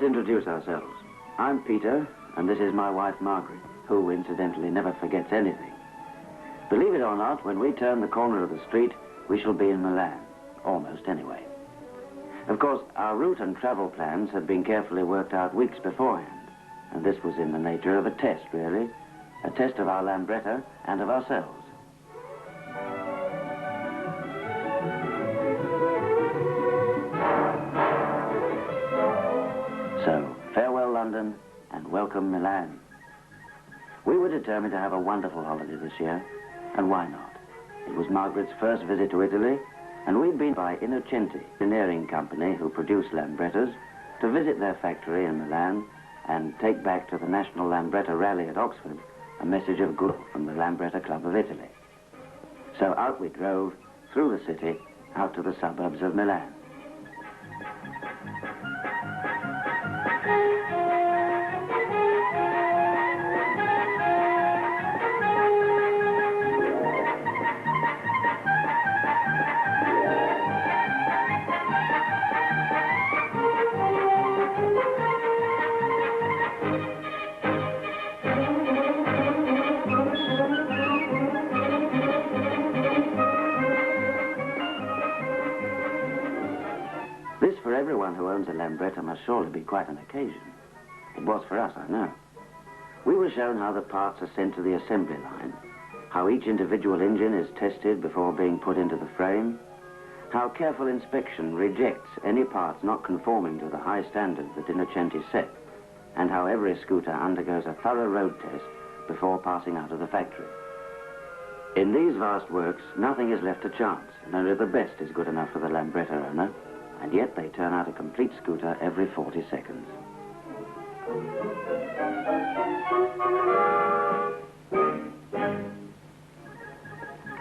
introduce ourselves. I'm Peter, and this is my wife, Margaret, who, incidentally, never forgets anything. Believe it or not, when we turn the corner of the street, we shall be in Milan. Almost, anyway. Of course, our route and travel plans had been carefully worked out weeks beforehand, and this was in the nature of a test, really. A test of our Lambretta and of ourselves. So, farewell London, and welcome Milan. We were determined to have a wonderful holiday this year, and why not? It was Margaret's first visit to Italy, and we'd been by Innocenti, engineering company who produce Lambrettas, to visit their factory in Milan and take back to the National Lambretta Rally at Oxford a message of goodwill from the Lambretta Club of Italy. So out we drove, through the city, out to the suburbs of Milan. This, for everyone who owns a Lambretta, must surely be quite an occasion. It was for us, I know. We were shown how the parts are sent to the assembly line, how each individual engine is tested before being put into the frame, how careful inspection rejects any parts not conforming to the high standards that Innocenti set, and how every scooter undergoes a thorough road test before passing out of the factory. In these vast works, nothing is left to chance, and only the best is good enough for the Lambretta owner. And yet they turn out a complete scooter every 40 seconds.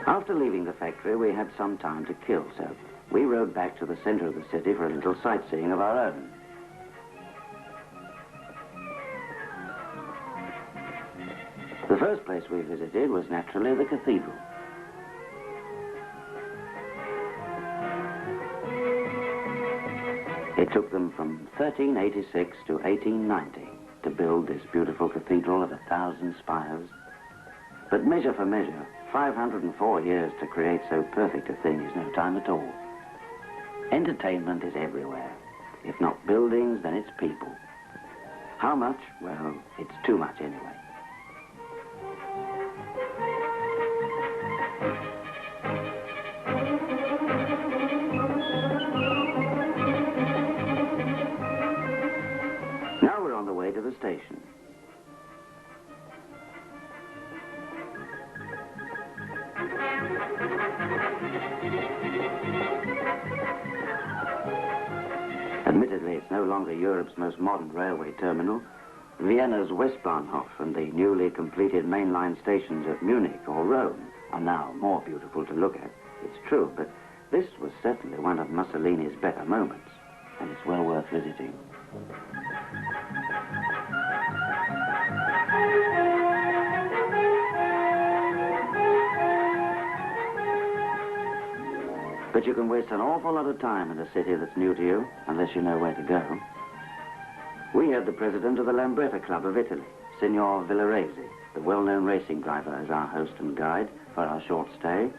After leaving the factory, we had some time to kill, so we rode back to the center of the city for a little sightseeing of our own. The first place we visited was naturally the cathedral. It took them from 1386 to 1890 to build this beautiful cathedral of 1,000 spires. But measure for measure, 504 years to create so perfect a thing is no time at all. Entertainment is everywhere. If not buildings, then it's people. How much? Well, it's too much anyway. To the station. Admittedly, it's no longer Europe's most modern railway terminal. Vienna's Westbahnhof and the newly completed mainline stations at Munich or Rome are now more beautiful to look at. It's true, but this was certainly one of Mussolini's better moments, and it's well worth visiting. But you can waste an awful lot of time in a city that's new to you, unless you know where to go. We had the president of the Lambretta Club of Italy, Signor Villarese, the well-known racing driver, as our host and guide for our short stay.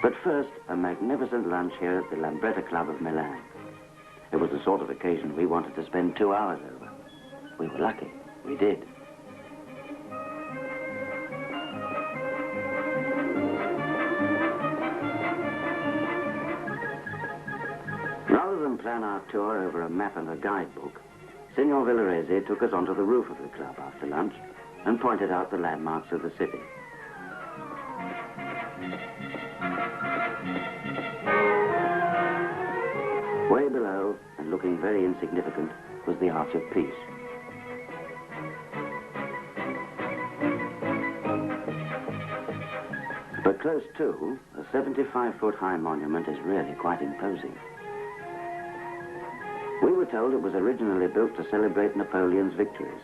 But first, a magnificent lunch here at the Lambretta Club of Milan. It was the sort of occasion we wanted to spend 2 hours over. We were lucky. We did. Rather than plan our tour over a map and a guidebook, Signor Villarese took us onto the roof of the club after lunch and pointed out the landmarks of the city. Way below, and looking very insignificant, was the Arch of Peace. But close to, a 75-foot high monument is really quite imposing. told, it was originally built to celebrate Napoleon's victories.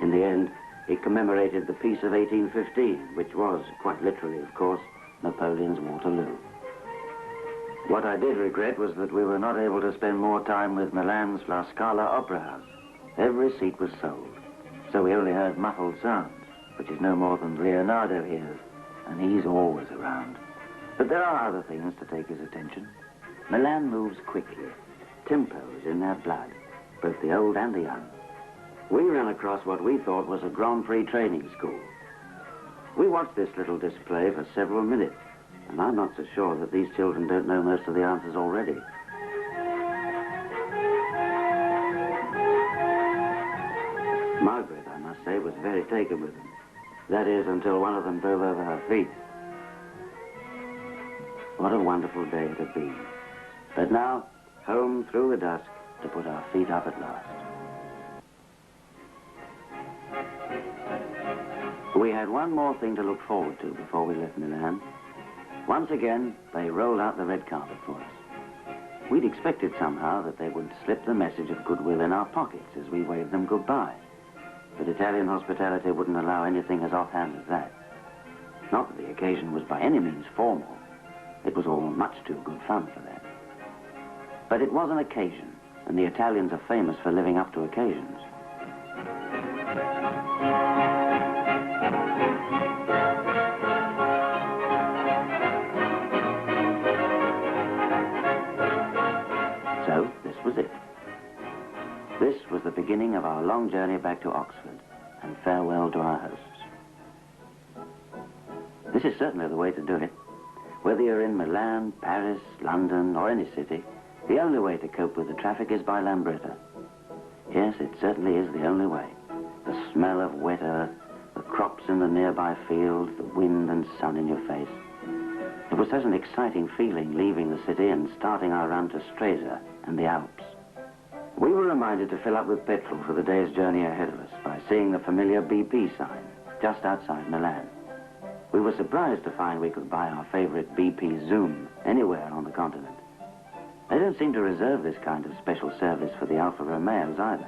In the end, it commemorated the peace of 1815, which was, quite literally, of course, Napoleon's Waterloo. What I did regret was that we were not able to spend more time with Milan's La Scala Opera House. Every seat was sold, so we only heard muffled sounds, which is no more than Leonardo hears, and he's always around. But there are other things to take his attention. Milan moves quickly. Tempo is in their blood, both the old and the young. We ran across what we thought was a Grand Prix training school. We watched this little display for several minutes, and I'm not so sure that these children don't know most of the answers already. Margaret, I must say, was very taken with them. That is, until one of them drove over her feet. What a wonderful day it had been. But now, home through the dusk to put our feet up at last. We had one more thing to look forward to before we left Milan. Once again, they rolled out the red carpet for us. We'd expected somehow that they would slip the message of goodwill in our pockets as we waved them goodbye. But Italian hospitality wouldn't allow anything as offhand as that. Not that the occasion was by any means formal. It was all much too good fun for that. But it was an occasion, and the Italians are famous for living up to occasions. So, this was it. This was the beginning of our long journey back to Oxford, and farewell to our hosts. This is certainly the way to do it. Whether you're in Milan, Paris, London, or any city, the only way to cope with the traffic is by Lambretta. Yes, it certainly is the only way. The smell of wet earth, the crops in the nearby fields, the wind and sun in your face. It was such an exciting feeling leaving the city and starting our run to Stresa and the Alps. We were reminded to fill up with petrol for the day's journey ahead of us by seeing the familiar BP sign just outside Milan. We were surprised to find we could buy our favorite BP Zoom anywhere on the continent. They don't seem to reserve this kind of special service for the Alfa Romeos either.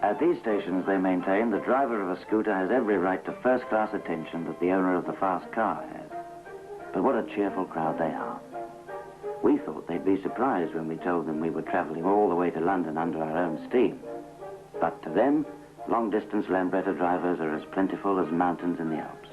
At these stations, they maintain the driver of a scooter has every right to first-class attention that the owner of the fast car has. But what a cheerful crowd they are. We thought they'd be surprised when we told them we were traveling all the way to London under our own steam. But to them, long-distance Lambretta drivers are as plentiful as mountains in the Alps.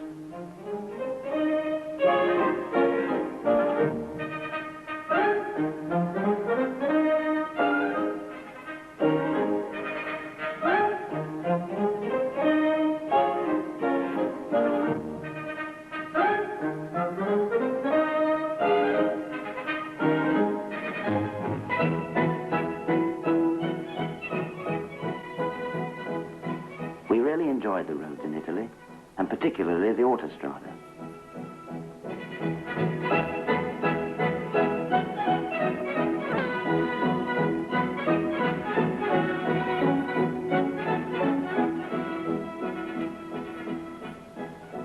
We really enjoyed the roads in Italy, and particularly the autostrada.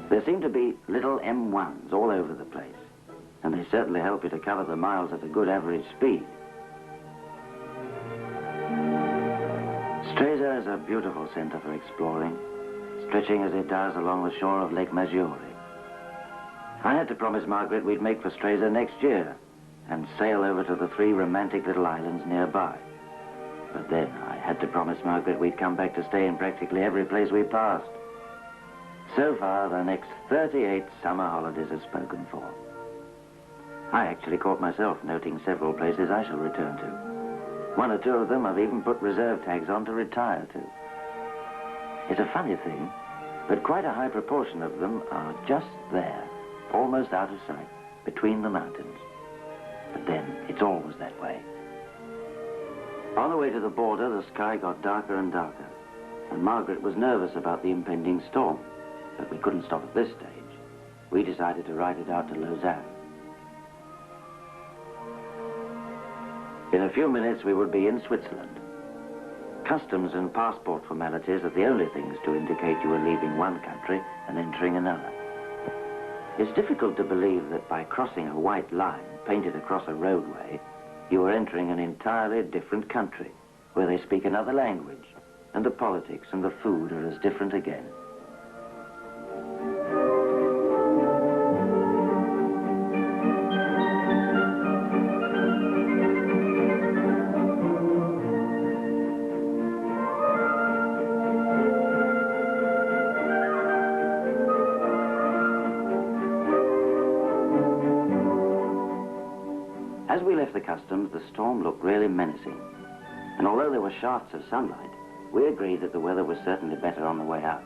There seem to be little M1s all over the place, and they certainly help you to cover the miles at a good average speed. Stresa is a beautiful centre for exploring, stretching as it does along the shore of Lake Maggiore. I had to promise Margaret we'd make for Stresa next year and sail over to the 3 romantic little islands nearby. But then I had to promise Margaret we'd come back to stay in practically every place we passed. So far, the next 38 summer holidays are spoken for. I actually caught myself noting several places I shall return to. 1 or 2 of them I've even put reserve tags on to retire to. It's a funny thing, but quite a high proportion of them are just there, almost out of sight, between the mountains. But then, it's always that way. On the way to the border, the sky got darker and darker, and Margaret was nervous about the impending storm, but we couldn't stop at this stage. We decided to ride it out to Lausanne. In a few minutes, we would be in Switzerland. Customs and passport formalities are the only things to indicate you are leaving one country and entering another. It's difficult to believe that by crossing a white line painted across a roadway, You were entering an entirely different country, where they speak another language, and the politics and the food are as different again. As we left the customs, the storm looked really menacing. And although there were shafts of sunlight, we agreed that the weather was certainly better on the way out.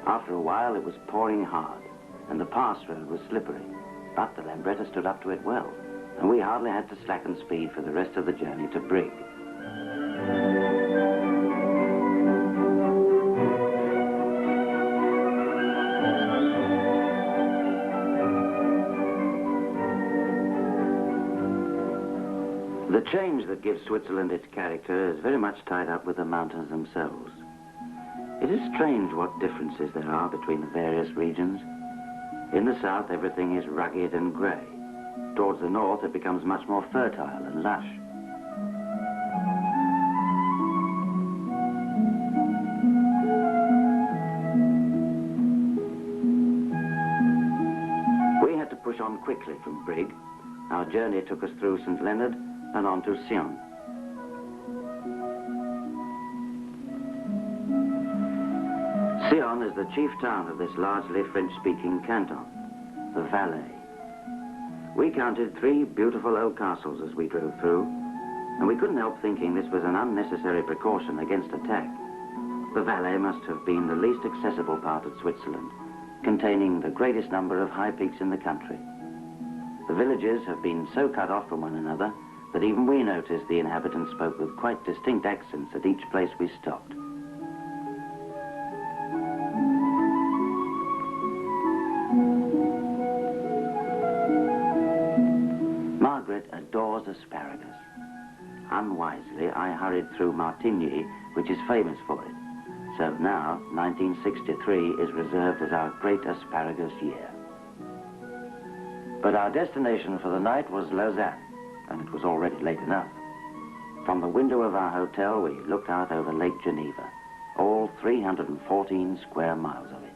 After a while, it was pouring hard, and the pass road was slippery. But the Lambretta stood up to it well, and we hardly had to slacken speed for the rest of the journey to Brig. The change that gives Switzerland its character is very much tied up with the mountains themselves. It is strange what differences there are between the various regions. In the south, everything is rugged and grey. Towards the north, it becomes much more fertile and lush. We had to push on quickly from Brig. Our journey took us through St. Leonard and on to SEINE. SEINE is the chief town of this largely French-speaking canton, the Valais. We counted 3 beautiful old castles as we drove through, and we couldn't help thinking this was an unnecessary precaution against attack. The Valais must have been the least accessible part of Switzerland, containing the greatest number of high peaks in the country. The villages have been so cut off from one another that even we noticed the inhabitants spoke with quite distinct accents at each place we stopped. Margaret adores asparagus. Unwisely, I hurried through Martigny, which is famous for it. So now, 1963 is reserved as our great asparagus year. But our destination for the night was Lausanne, and it was already late enough. From the window of our hotel, we looked out over Lake Geneva, all 314 square miles of it.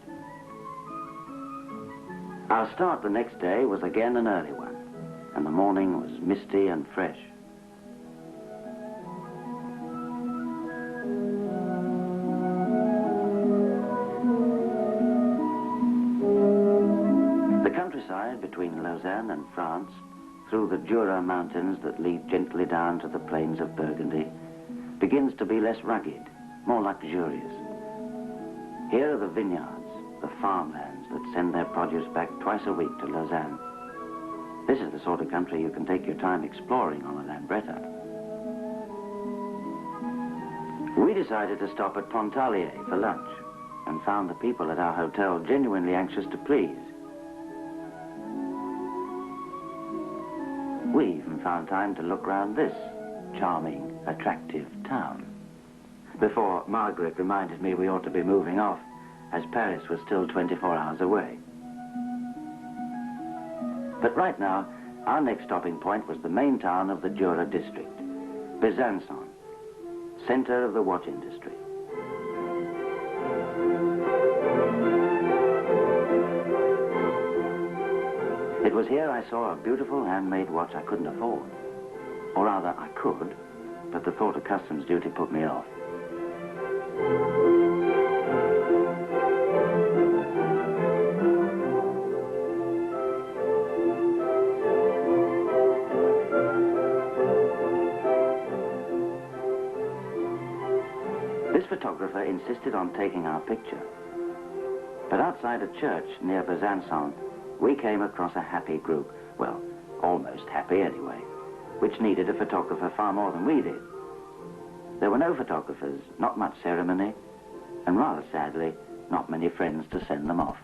Our start the next day was again an early one, and the morning was misty and fresh. The countryside between Lausanne and France, through the Jura mountains that lead gently down to the plains of Burgundy, begins to be less rugged, more luxurious. Here are the vineyards, the farmlands that send their produce back twice a week to Lausanne. This is the sort of country you can take your time exploring on a Lambretta. We decided to stop at Pontarlier for lunch, and found the people at our hotel genuinely anxious to please. We even found time to look round this charming, attractive town, before Margaret reminded me we ought to be moving off, as Paris was still 24 hours away. But right now, our next stopping point was the main town of the Jura district, BESANCON, center of the watch industry. It was here I saw a beautiful handmade watch I couldn't afford. Or rather, I could, but the thought of customs duty put me off. This photographer insisted on taking our picture. But outside a church near Besançon, we came across a happy group, well, almost happy anyway, which needed a photographer far more than we did. There were no photographers, not much ceremony, and rather sadly, not many friends to send them off.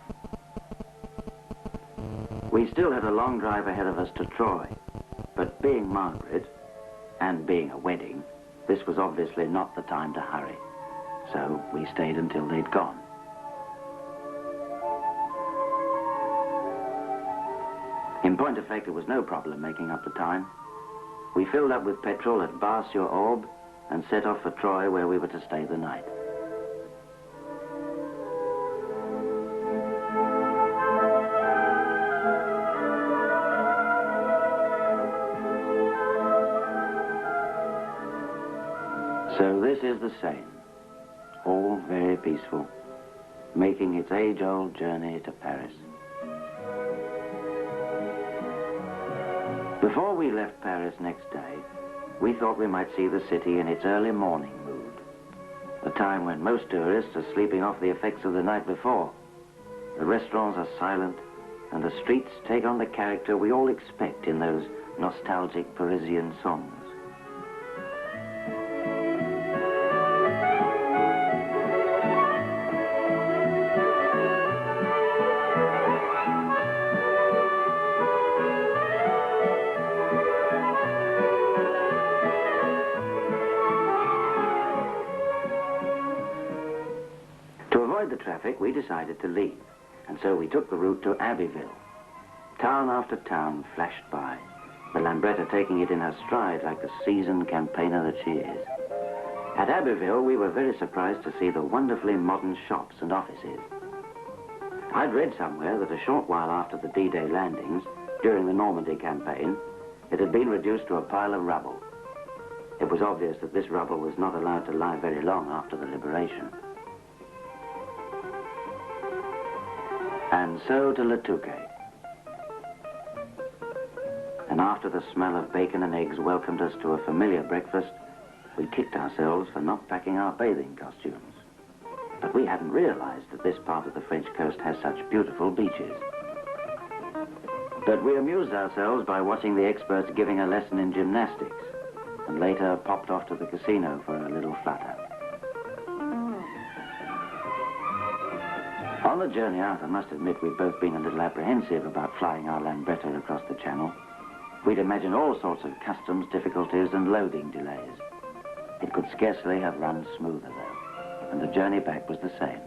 We still had a long drive ahead of us to Troyes, but being Margaret, and being a wedding, this was obviously not the time to hurry. So we stayed until they'd gone. In point of fact, it was no problem making up the time. We filled up with petrol at Bar-sur-Aube and set off for Troyes, where we were to stay the night. So this is the Seine, all very peaceful, making its age-old journey to Paris. Before we left Paris next day, we thought we might see the city in its early morning mood, a time when most tourists are sleeping off the effects of the night before. The restaurants are silent, and the streets take on the character we all expect in those nostalgic Parisian songs. The traffic, we decided to leave, and so we took the route to Abbeville. Town after town flashed by, the Lambretta taking it in her stride like the seasoned campaigner that she is. At Abbeville, we were very surprised to see the wonderfully modern shops and offices. I'd read somewhere that a short while after the D-Day landings, during the Normandy campaign, it had been reduced to a pile of rubble. It was obvious that this rubble was not allowed to lie very long after the liberation. And so to Le Touquet. And after the smell of bacon and eggs welcomed us to a familiar breakfast, we kicked ourselves for not packing our bathing costumes. But we hadn't realized that this part of the French coast has such beautiful beaches. But we amused ourselves by watching the experts giving a lesson in gymnastics, and later popped off to the casino for a little flutter. On the journey out, I must admit we'd both been a little apprehensive about flying our Lambretta across the Channel. We'd imagined all sorts of customs difficulties and loading delays. It could scarcely have run smoother, though, and the journey back was the same.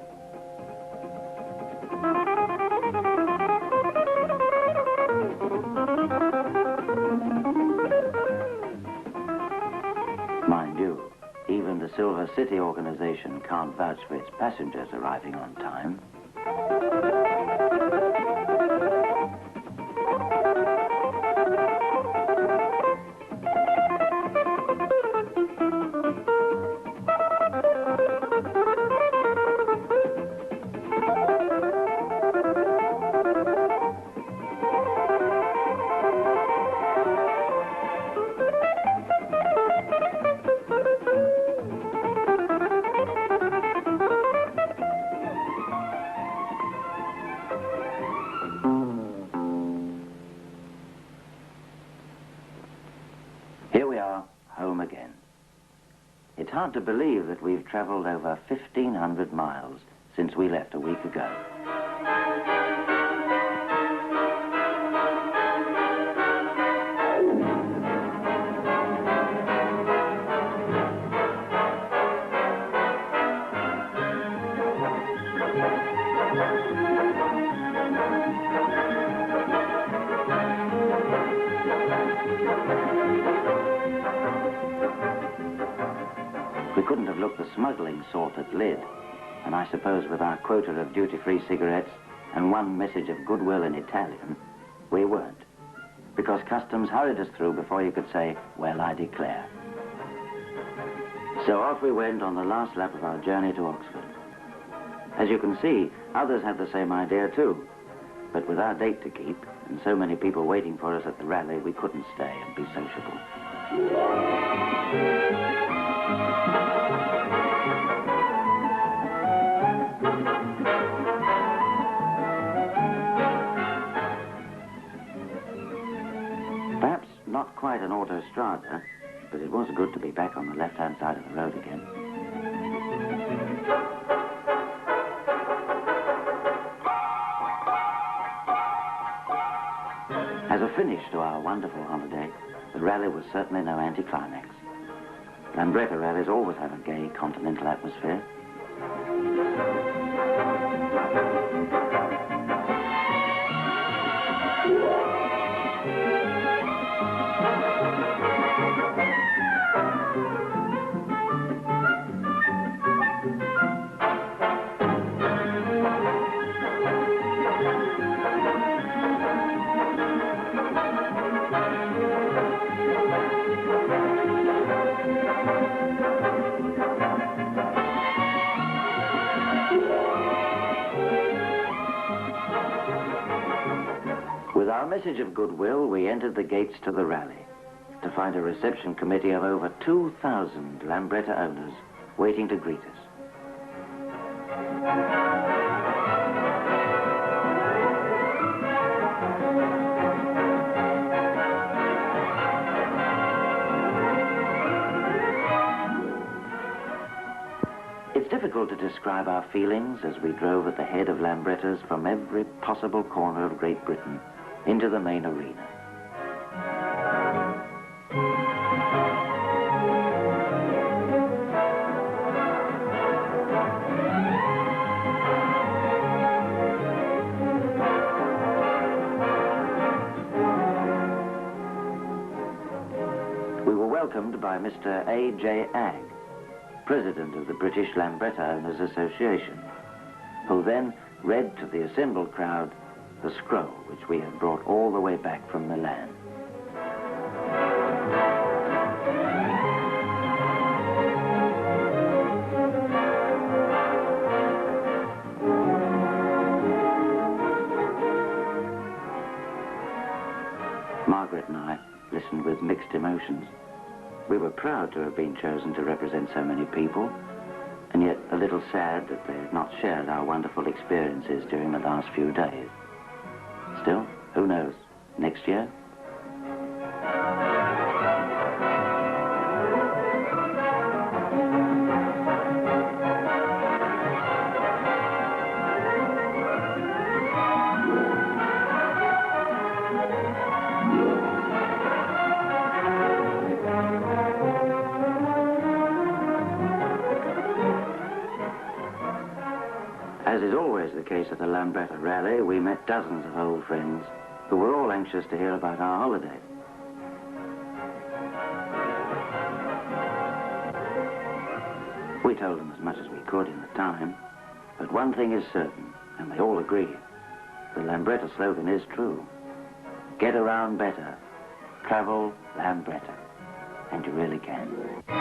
Mind you, even the Silver City organization can't vouch for its passengers arriving on time. Home again. It's hard to believe that we've traveled over 1,500 miles since we left a week ago. We couldn't have looked the smuggling sort at Lyd, and I suppose with our quota of duty-free cigarettes and one message of goodwill in Italian, we weren't, because customs hurried us through before you could say, "Well, I declare." So off we went on the last lap of our journey to Oxford. As you can see, others had the same idea too, but with our date to keep and so many people waiting for us at the rally, we couldn't stay and be sociable. Perhaps not quite an autostrada, but it was good to be back on the left-hand side of the road again. As a finish to our wonderful holiday, the rally was certainly no anticlimax. Lambretta rallies always have a gay continental atmosphere. With our message of goodwill, we entered the gates to the rally to find a reception committee of over 2,000 Lambretta owners waiting to greet us. It's difficult to describe our feelings as we drove at the head of Lambrettas from every possible corner of Great Britain into the main arena. We were welcomed by Mr. A.J. Agg, President of the British Lambretta Owners Association, who then read to the assembled crowd the scroll which we had brought all the way back from Milan. Margaret and I listened with mixed emotions. We were proud to have been chosen to represent so many people, and yet a little sad that they had not shared our wonderful experiences during the last few days. Still, who knows? Next year? As is always the case at the Lambretta rally, we met dozens of old friends who were all anxious to hear about our holiday. We told them as much as we could in the time, but one thing is certain, and they all agreed. The Lambretta slogan is true. Get around better. Travel Lambretta. And you really can.